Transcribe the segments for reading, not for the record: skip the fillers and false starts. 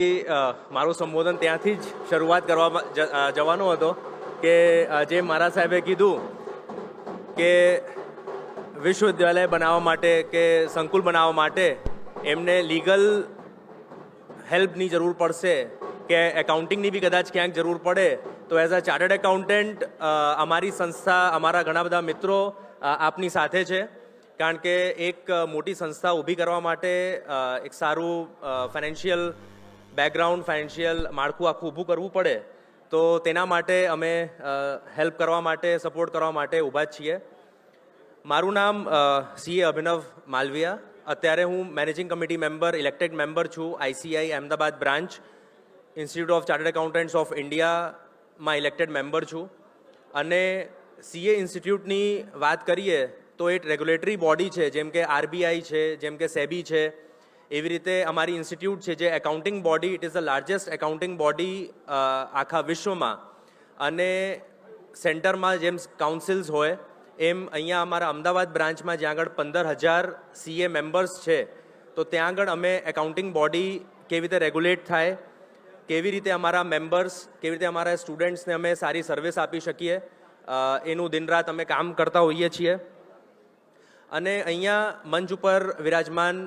મારું સંબોધન ત્યાંથી જ શરૂઆત કરવા જવાનો હતો કે જે મારા સાહેબે કીધું કે વિશ્વવિદ્યાલય બનાવવા માટે કે સંકુલ બનાવવા માટે એમને લીગલ હેલ્પની જરૂર પડશે કે એકાઉન્ટિંગની બી કદાચ ક્યાંક જરૂર પડે તો એઝ અ ચાર્ટર્ડ એકાઉન્ટન્ટ અમારી સંસ્થા અમારા ઘણા બધા મિત્રો આપની સાથે છે. કારણ કે એક મોટી સંસ્થા ઊભી કરવા માટે એક સારું ફાઇનાન્શિયલ બેકગ્રાઉન્ડ ફાઇનાન્શિયલ માળખું આખું ઊભું કરવું પડે તો તેના માટે અમે હેલ્પ કરવા માટે સપોર્ટ કરવા માટે ઊભા જ છીએ. મારું નામ સીએ અભિનવ માલવિયા. અત્યારે હું managing committee member elected member છું ICI Ahmedabad branch institute of chartered accountants of ઇન્ડિયામાં ઇલેક્ટેડ મેમ્બર છું. અને સીએ ઇન્સ્ટિટ્યૂટની વાત કરીએ તો એક રેગ્યુલેટરી બોડી છે, જેમ કે આરબીઆઈ છે, જેમ કે સેબી છે. એવી રીતે અમારી ઇન્સ્ટિટ્યૂટ છે જે accounting body, it is the largest accounting body આખા વિશ્વમાં. અને સેન્ટરમાં જેમ કાઉન્સિલ્સ હોય એમ અહીંયા અમારા અમદાવાદ બ્રાન્ચમાં જ્યાં આગળ 15,000 સીએ મેમ્બર્સ છે, તો ત્યાં આગળ અમે એકાઉન્ટિંગ બોડી કેવી રીતે રેગ્યુલેટ થાય, કેવી રીતે અમારા મેમ્બર્સ, કેવી રીતે અમારા સ્ટુડન્ટ્સને અમે સારી સર્વિસ આપી શકીએ, એનું દિન રાત અમે કામ કરતા હોઈએ છીએ. અને અહીંયા મંચ ઉપર વિરાજમાન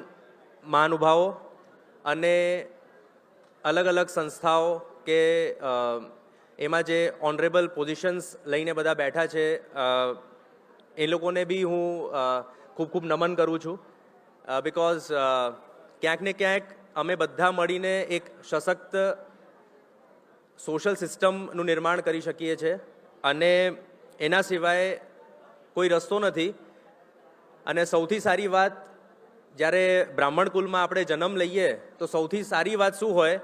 મહાનુભાવો અને અલગ અલગ સંસ્થાઓ કે એમાં જે ઓનરેબલ પોઝિશન્સ લઈને બધા બેઠા છે એ લોકોને બી હું ખૂબ ખૂબ નમન કરું છું. બિકોઝ ક્યાંક ને ક્યાંક અમે બધા મળીને એક સશક્ત સોશિયલ સિસ્ટમનું નિર્માણ કરી શકીએ છીએ અને એના સિવાય કોઈ રસ્તો નથી. અને સૌથી સારી વાત, જ્યારે બ્રાહ્મણ કુલમાં આપણે જન્મ લઈએ તો સૌથી સારી વાત શું હોય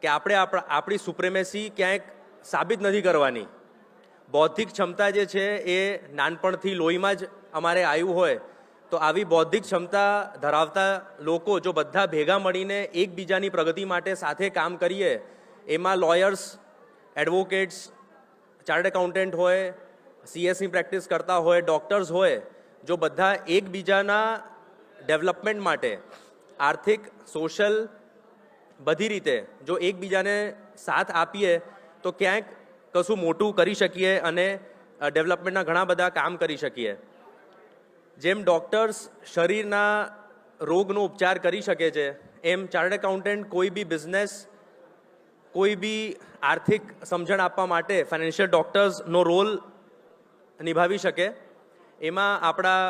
કે આપણે આપણી સુપ્રેમેસી ક્યાંક સાબિત નથી કરવાની. બૌદ્ધિક ક્ષમતા જે છે એ નાનપણથી લોહીમાં જ અમારે આવ્યું હોય, તો આવી બૌદ્ધિક ક્ષમતા ધરાવતા લોકો જો બધા ભેગા મળીને એકબીજાની પ્રગતિ માટે સાથે કામ કરીએ, એમાં લોયર્સ, એડવોકેટ્સ, ચાર્ટર્ડ એકાઉન્ટન્ટ હોય, સીએસની પ્રેક્ટિસ કરતા હોય, ડૉક્ટર્સ હોય, જો બધા એકબીજાના ડેવલપમેન્ટ માટે આર્થિક, સોશિયલ બધી રીતે જો એકબીજાને સાથ આપીએ તો ક્યાંક કશું મોટું કરી શકીએ અને ડેવલપમેન્ટના ઘણા બધા કામ કરી શકીએ. જેમ ડૉક્ટર્સ શરીરના રોગનો ઉપચાર કરી શકે છે, એમ ચાર્ટર્ડ એકાઉન્ટન્ટ કોઈ બી બિઝનેસ, કોઈ બી આર્થિક સમજણ આપવા માટે ફાઇનાન્શિયલ ડૉક્ટર્સનો રોલ નિભાવી શકે. એમાં આપણા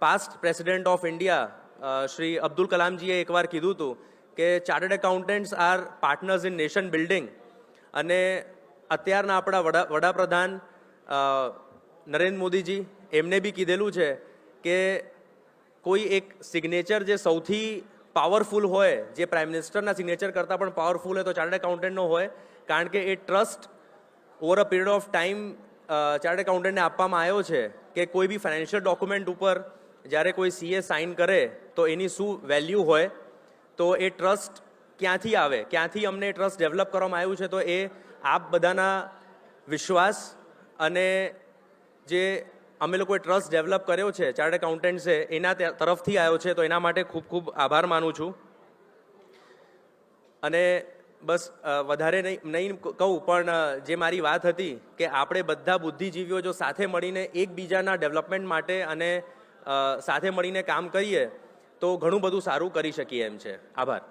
past president of India Shri Abdul કલામજીએ એકવાર કીધું હતું કે chartered accountants are partners in nation building. અને અત્યારના આપણા વડાપ્રધાન નરેન્દ્ર મોદીજી એમને બી કીધેલું છે કે કોઈ એક સિગ્નેચર જે સૌથી પાવરફુલ હોય, જે પ્રાઇમ મિનિસ્ટરના સિગ્નેચર કરતાં પણ પાવરફુલ હોય તો ચાર્ટર્ડ એકાઉન્ટન્ટનો હોય. કારણ કે એ trust over a period of time chartered એકાઉન્ટન્ટને આપવામાં આવ્યો છે કે કોઈ બી ફાઇનાન્શિયલ ડોક્યુમેન્ટ ઉપર જ્યારે કોઈ સીએ સાઇન કરે તો એની શું વેલ્યુ હોય, તો એ ટ્રસ્ટ ક્યાંથી આવે, ક્યાંથી અમને ટ્રસ્ટ ડેવલપ કરવામાં આવ્યું છે, તો એ આપ બધાના વિશ્વાસ અને જે અમે લોકોએ ટ્રસ્ટ ડેવલપ કર્યો છે ચાર્ટર્ડ એકાઉન્ટન્ટ્સે, એના તરફથી આવ્યો છે. તો એના માટે ખૂબ ખૂબ આભાર માનું છું. અને બસ વધારે નહીં કહું, પણ જે મારી વાત હતી કે આપણે બધા બુદ્ધિજીવીઓ જો સાથે મળીને એકબીજાના ડેવલપમેન્ટ માટે અને સાથે મળીને કામ કરીએ તો ઘણું બધું સારું કરી શકીએ એમ છે. આભાર.